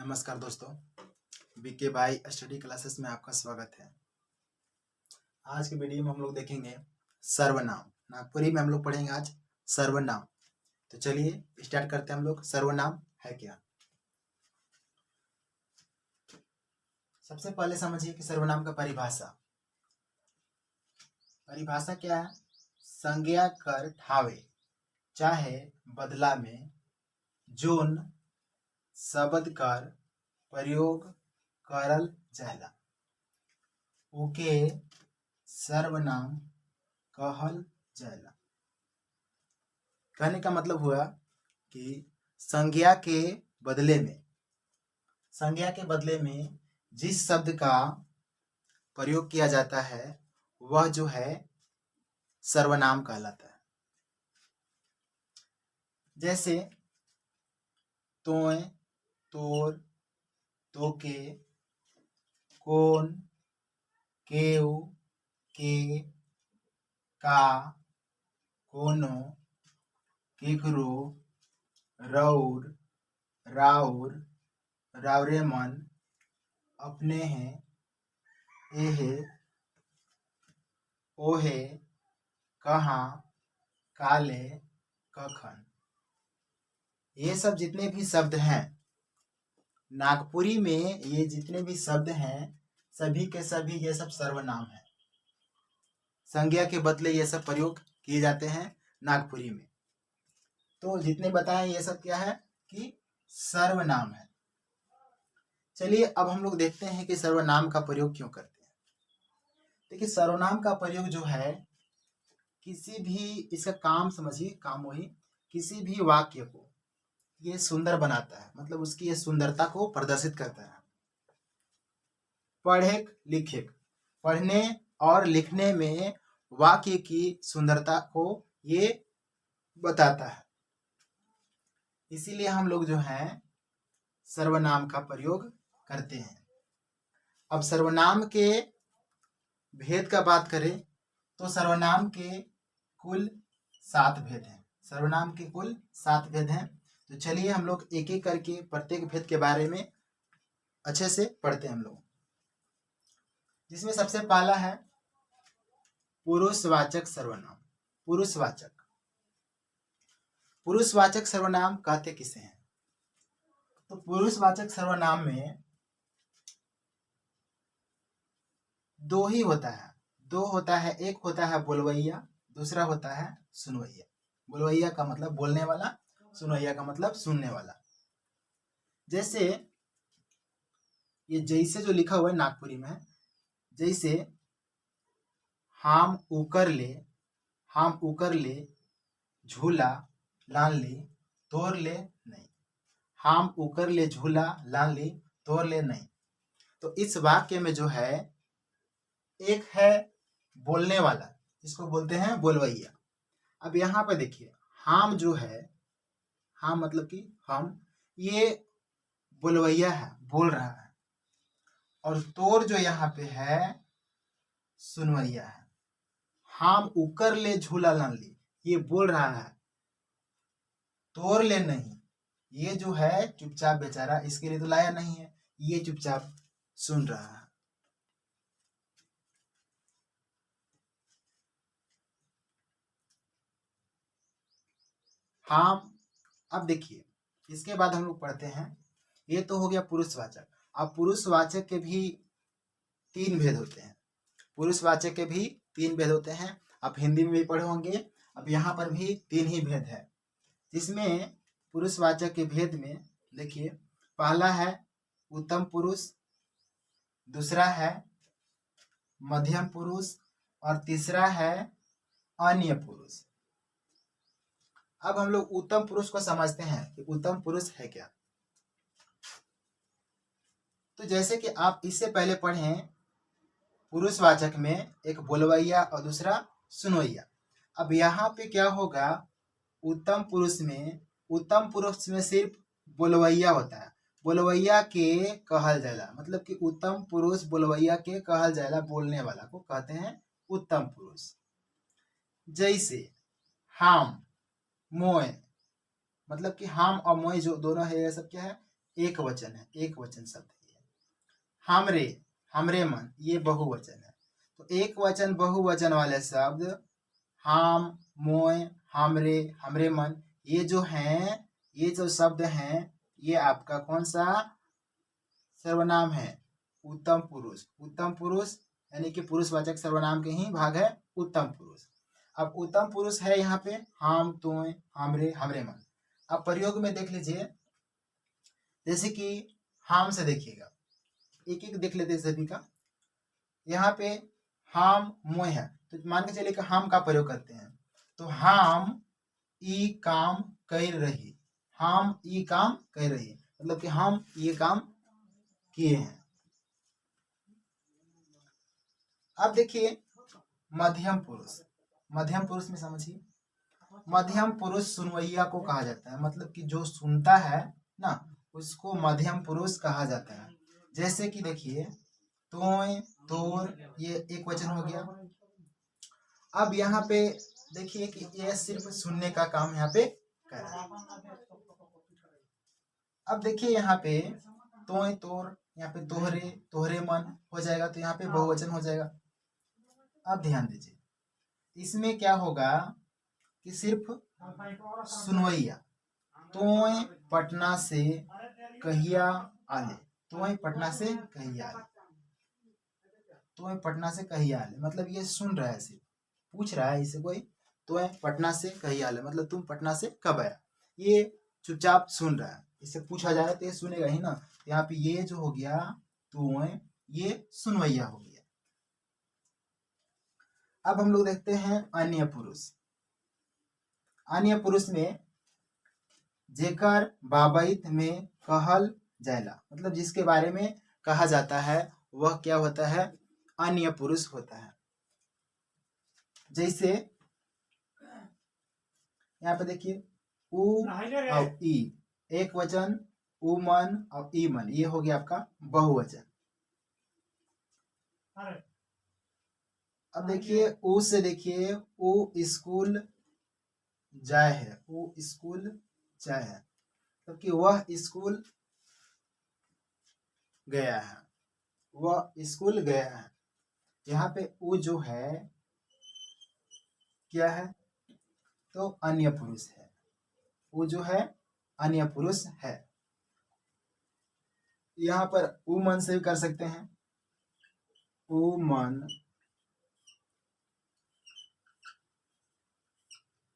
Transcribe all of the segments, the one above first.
नमस्कार दोस्तों, बीके भाई स्टडी क्लासेस में आपका स्वागत है। आज के वीडियो में हम लोग देखेंगे सर्वनाम। नागपुरी में हम लोग पढ़ेंगे आज सर्वनाम। तो चलिए स्टार्ट करते हैं हम लोग। सर्वनाम है क्या? सबसे पहले समझिए कि सर्वनाम का परिभाषा क्या है? संज्ञा कर ठावे चाहे बदला में जोन शब्द कर प्रयोग करल जाला ओके सर्वनाम कहल जाला। कहने का मतलब हुआ कि संज्ञा के बदले में जिस शब्द का प्रयोग किया जाता है वह जो है सर्वनाम कहलाता है। जैसे तोय, तोर, तोके, कोन, केउ, के, का, कोनो, केकरो, रौर, राउर, रावरे मन, अपने हैं, एहे, ओहे, कहाँ, काले, कखन। ये सब जितने भी शब्द हैं नागपुरी में, ये जितने भी शब्द हैं सभी के सभी ये सब सर्वनाम है। संज्ञा के बदले ये सब प्रयोग किए जाते हैं नागपुरी में। तो जितने बताएं ये सब क्या है कि सर्वनाम है। चलिए अब हम लोग देखते हैं कि सर्वनाम का प्रयोग क्यों करते हैं। देखिए सर्वनाम का प्रयोग जो है किसी भी, इसका काम समझिए, काम वही किसी भी वाक्य को ये सुंदर बनाता है, मतलब उसकी ये सुंदरता को प्रदर्शित करता है। पढ़े लिखे, पढ़ने और लिखने में वाक्य की सुंदरता को ये बताता है। इसीलिए हम लोग जो है सर्वनाम का प्रयोग करते हैं। अब सर्वनाम के भेद का बात करें तो सर्वनाम के कुल 7 भेद हैं। सर्वनाम के कुल 7 भेद हैं। तो चलिए हम लोग एक एक करके प्रत्येक भेद के बारे में अच्छे से पढ़ते हैं हम लोग। जिसमें सबसे पहला है पुरुषवाचक सर्वनाम। पुरुषवाचक सर्वनाम कहते किसे हैं? तो पुरुषवाचक सर्वनाम में दो होता है। एक होता है बोलवैया, दूसरा होता है सुनवैया। बोलवैया का मतलब बोलने वाला, सुनवैया का मतलब सुनने वाला। जैसे ये जैसे जो लिखा हुआ है नागपुरी में, जैसे हम उकर ले झूला लान ली तोड़ ले नहीं। हम उकर ले झूला लान ली तोड़ ले नहीं। तो इस वाक्य में जो है एक है बोलने वाला, इसको बोलते हैं बोलवैया। अब यहाँ पे देखिए हम जो है, हम मतलब कि हम, ये बोलवैया है, बोल रहा है। और तोर जो यहाँ पे है सुनवैया है। हम उकर ले झूला लान ली, ये बोल रहा है, तोड़ ले नहीं, ये जो है चुपचाप बेचारा, इसके लिए तो लाया नहीं है, ये चुपचाप सुन रहा है। हम, अब देखिए इसके बाद हम लोग पढ़ते हैं, ये तो हो गया पुरुषवाचक। अब पुरुषवाचक के भी 3 भेद होते हैं। पुरुषवाचक के भी 3 भेद होते हैं। आप हिंदी में भी पढ़े होंगे। अब यहाँ पर भी 3 ही भेद है। जिसमें पुरुषवाचक के भेद में देखिए, पहला है उत्तम पुरुष, दूसरा है मध्यम पुरुष और तीसरा है अन्य पुरुष। अब हम लोग उत्तम पुरुष को समझते हैं कि उत्तम पुरुष है क्या। तो जैसे कि आप इससे पहले पढ़ें, पुरुषवाचक में एक बोलवैया और दूसरा सुनवैया। अब यहाँ पे क्या होगा, उत्तम पुरुष में सिर्फ बोलवैया होता है। बोलवैया के कहल जाला, मतलब कि उत्तम पुरुष बोलवैया के कहल जाला, बोलने वाला को कहते हैं उत्तम पुरुष। जैसे हम, मोय, मतलब कि हम और मोय जो दोनों है, ये सब क्या है, एक वचन है, एक वचन शब्द है। हमरे, हमरे मन, ये बहुवचन है। तो एक वचन बहुवचन वाले शब्द हम, मोय, हमरे, हमरे मन, ये जो हैं, ये जो शब्द हैं, ये आपका कौन सा सर्वनाम है? उत्तम पुरुष। उत्तम पुरुष यानी कि पुरुषवाचक सर्वनाम के ही भाग है उत्तम पुरुष। अब उत्तम पुरुष है यहाँ पे हम, तुम, हमरे, हमरे मन। अब प्रयोग में देख लीजिए, जैसे कि हम से देखिएगा, एक एक देख लेते सभी का। यहाँ पे हम, मोय है, तो मान के चलिए कि हम का प्रयोग करते हैं, तो हम ई काम कर रही, हम ई काम कर रही, मतलब कि हम ये काम किए हैं। अब देखिए मध्यम पुरुष, मध्यम पुरुष में समझिए, मध्यम पुरुष सुनवैया को कहा जाता है, मतलब कि जो सुनता है ना, उसको मध्यम पुरुष कहा जाता है। जैसे कि देखिए तोय, तोर, ये एक वचन हो गया। अब यहाँ पे देखिए कि ये सिर्फ सुनने का काम यहाँ पे कर रहा है। अब देखिए यहाँ पे तोय, तोर, यहाँ पे तोहरे, तोहरे मन हो जाएगा, तो यहाँ पे बहुवचन हो जाएगा। अब ध्यान दीजिए, इसमें क्या होगा कि सिर्फ सुनवैया, तोय पटना से कहिया आले, तोय पटना से कहिया आले, तोय पटना से कहिया आले, मतलब ये सुन रहा है, सिर्फ पूछ रहा है इसे कोई, तोय पटना से कहिया आले, मतलब तुम पटना से कब आया, ये चुपचाप सुन रहा है। इससे पूछा जाए तो ये सुनेगा ही ना। यहाँ पे ये जो हो गया तोय, ये सुनवैया हो गया। अब हम लोग देखते हैं अन्य पुरुष। अन्य पुरुष में जेकर बाबैत में कहल जायला, मतलब जिसके बारे में कहा जाता है वह क्या होता है? अन्य पुरुष होता है। जैसे यहाँ पे देखिए उ और ई, एक वचन, उमन और ईमन, ये हो गया आपका बहुवचन। अब देखिए उ से देखिए उ स्कूल जाए है, उ स्कूल जाए है, क्योंकि वह स्कूल गया है, वह स्कूल गया है। यहाँ पे उ जो है क्या है? तो अन्य पुरुष है। उ जो है अन्य पुरुष है। यहाँ पर उमन से भी कर सकते हैं, उमन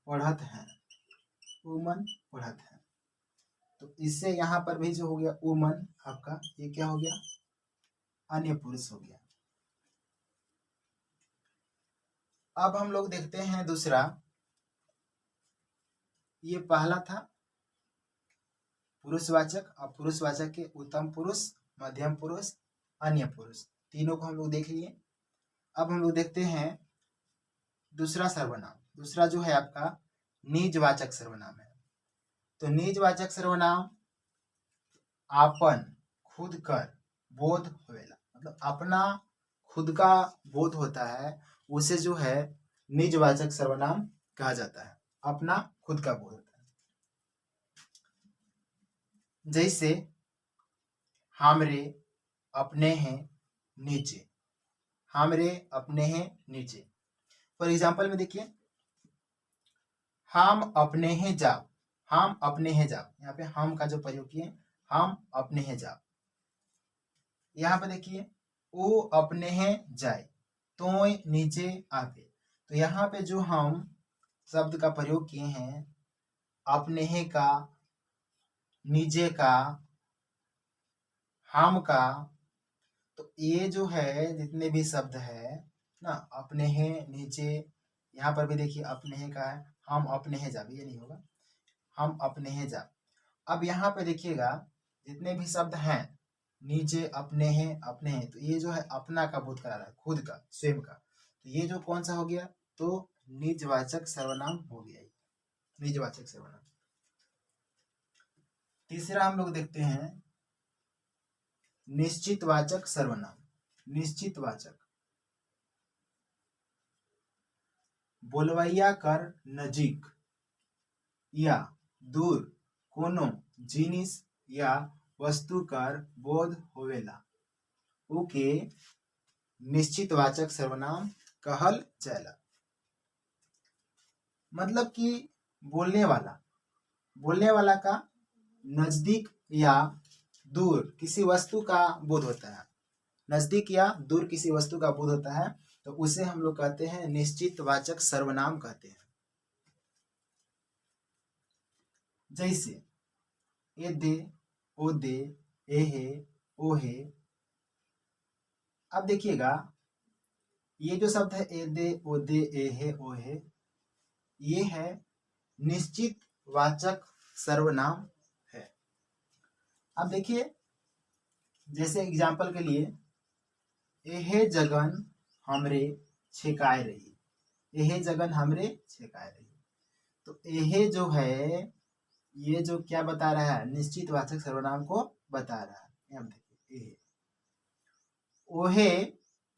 पढ़त है, उमन पढ़त है। तो इससे यहाँ पर भी जो हो गया उमन आपका, ये क्या हो गया? अन्य पुरुष हो गया। अब हम लोग देखते हैं दूसरा, ये पहला था पुरुषवाचक, और पुरुषवाचक के उत्तम पुरुष, मध्यम पुरुष, अन्य पुरुष, तीनों को हम लोग देख लिए। अब हम लोग देखते हैं दूसरा सर्वनाम। दूसरा जो है आपका निजवाचक सर्वनाम है। तो निजवाचक सर्वनाम आपन, खुद कर, बोध होवेला, मतलब अपना खुद का बोध होता है, उसे जो है निजवाचक सर्वनाम कहा जाता है। अपना खुद का बोध होता है। जैसे हमरे अपने हैं नीचे, हमरे अपने हैं नीचे। फॉर एग्जाम्पल में देखिए हम अपने हैं जाओ, हम अपने हैं जाओ, यहाँ पे हम का जो प्रयोग किए, हम अपने हैं जाओ। यहाँ पे देखिए वो अपने हैं जाए, तो नीचे आते। तो यहाँ पे जो हम शब्द का प्रयोग किए हैं, अपने हैं का, नीचे का, हम का, तो ये जो है जितने भी शब्द है ना, अपने हैं, नीचे, यहाँ पर भी देखिए अपने हैं का है, हम अपने हैं जा, ये नहीं होगा, हम अपने हैं जा। अब यहाँ पे देखिएगा जितने भी शब्द हैं, नीचे, अपने हैं, तो ये जो है अपना का बोध करा रहा है, खुद का, स्वयं का। तो ये जो कौन सा हो गया? तो निजवाचक सर्वनाम हो गया, निजवाचक सर्वनाम। तीसरा हम लोग देखते हैं निश्चितवाचक सर्वनाम। निश्चितवाचक बोलवैया कर नजीक या दूर कोनो जिनिस या वस्तु कर बोध होवेला उके निश्चित वाचक सर्वनाम कहल जाएला। मतलब कि बोलने वाला का नजदीक या दूर किसी वस्तु का बोध होता है, नजदीक या दूर किसी वस्तु का बोध होता है तो उसे हम लोग कहते हैं निश्चित वाचक सर्वनाम कहते हैं। जैसे एदे, ओदे, एहे, ओहे। अब देखिएगा ये जो शब्द है एदे, ओदे, एहे, ओहे, ये है निश्चित वाचक सर्वनाम है। अब देखिए जैसे एग्जाम्पल के लिए एहे जगन हमरे छेकाए रही, एहे जगन हमरे छेकाए रही, तो एहे जो है ये जो क्या बता रहा है, निश्चित वाचक सर्वनाम को बता रहा है। अब देखिए एहे, ओहे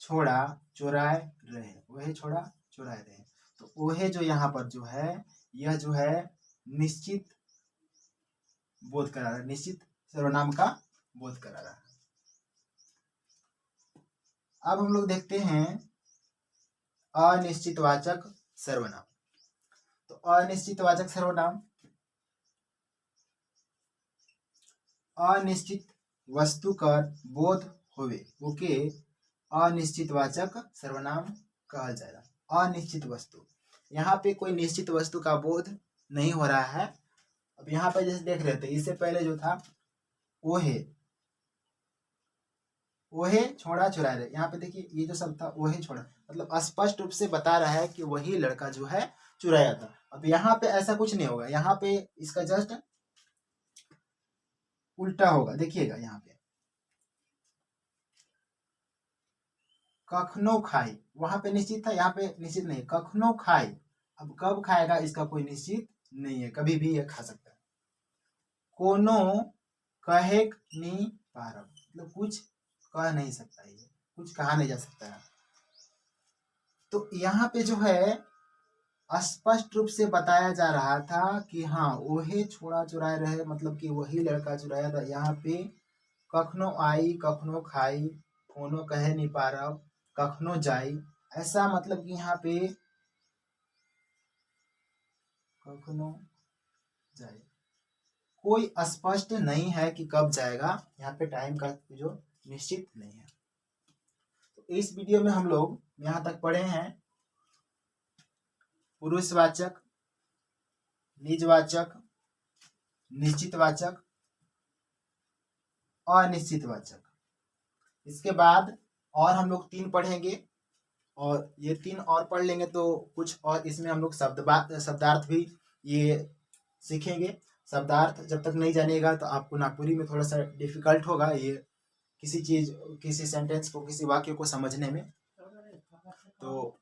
छोड़ा चुराए रहे, ओहे छोड़ा चुराए रहे, तो ओहे जो यहाँ पर जो है यह जो है निश्चित बोध करा रहा है, निश्चित सर्वनाम का बोध करा रहा है। अब हम लोग देखते हैं अनिश्चितवाचक सर्वनाम। तो अनिश्चितवाचक सर्वनाम अनिश्चित वस्तु कर बोध होवे ओके अनिश्चितवाचक सर्वनाम कहल जाएगा। अनिश्चित वस्तु, यहाँ पे कोई निश्चित वस्तु का बोध नहीं हो रहा है। अब यहाँ पे जैसे देख रहे थे इससे पहले जो था ओहे, ओहे छोड़ा चुरा रहे, यहाँ पे देखिए ये जो शब्द था ओहे छोड़ा, मतलब स्पष्ट रूप से बता रहा है कि वही लड़का जो है चुराया था। अब यहाँ पे ऐसा कुछ नहीं होगा, यहाँ पे इसका जस्ट उल्टा होगा। देखिएगा यहाँ पे कखनो खाई, वहां पे निश्चित था, यहाँ पे निश्चित नहीं, कखनो खाई। अब कब खाएगा इसका कोई निश्चित नहीं है, कभी भी ये खा सकता है। कोनो कहेक नी पारब, मतलब कुछ कह नहीं सकता, ये कुछ कहा नहीं जा सकता है। तो यहाँ पे जो है स्पष्ट रूप से बताया जा रहा था कि हाँ ओहे छोड़ा चुराए रहे, मतलब कि वही लड़का चुराया था। यहाँ पे कखनो आई, कखनो खाई, कोनो कहे नहीं पारब, कखनो जाई, ऐसा मतलब कि यहाँ पे कखनो जाए कोई स्पष्ट नहीं है कि कब जाएगा, यहाँ पे टाइम का जो निश्चित नहीं है। तो इस वीडियो में हम लोग यहाँ तक पढ़े हैं पुरुषवाचक, निजवाचक, निश्चितवाचक, अनिश्चितवाचक। इसके बाद और हम लोग 3 पढ़ेंगे और ये 3 और पढ़ लेंगे तो कुछ और इसमें हम लोग शब्दार्थ भी ये सीखेंगे। शब्दार्थ जब तक नहीं जानिएगा तो आपको नागपुरी में थोड़ा सा डिफिकल्ट होगा ये किसी चीज, किसी सेंटेंस को, किसी वाक्य को समझने में। तो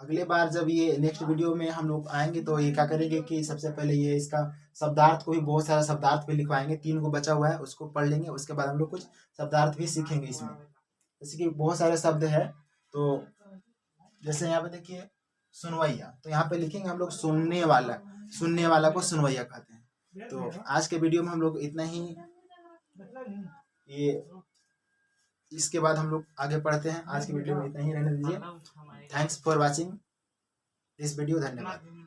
अगले बार जब ये नेक्स्ट वीडियो में हम लोग आएंगे तो ये क्या करेंगे कि सबसे पहले ये इसका शब्दार्थ को भी, बहुत सारा शब्दार्थ भी लिखवाएंगे, 3 को बचा हुआ है उसको पढ़ लेंगे। उसके बाद हम लोग कुछ शब्दार्थ भी सीखेंगे इसमें, जैसे कि बहुत सारे शब्द है। तो जैसे यहाँ पे देखिए सुनवैया, तो यहाँ पे लिखेंगे हम लोग सुनने वाला, सुनने वाला को सुनवैया कहते हैं। तो आज के वीडियो में हम लोग इतना ही, ये इसके बाद हम लोग आगे पढ़ते हैं। आज की वीडियो में इतना ही रहने दीजिए। Thanks for watching this video, धन्यवाद।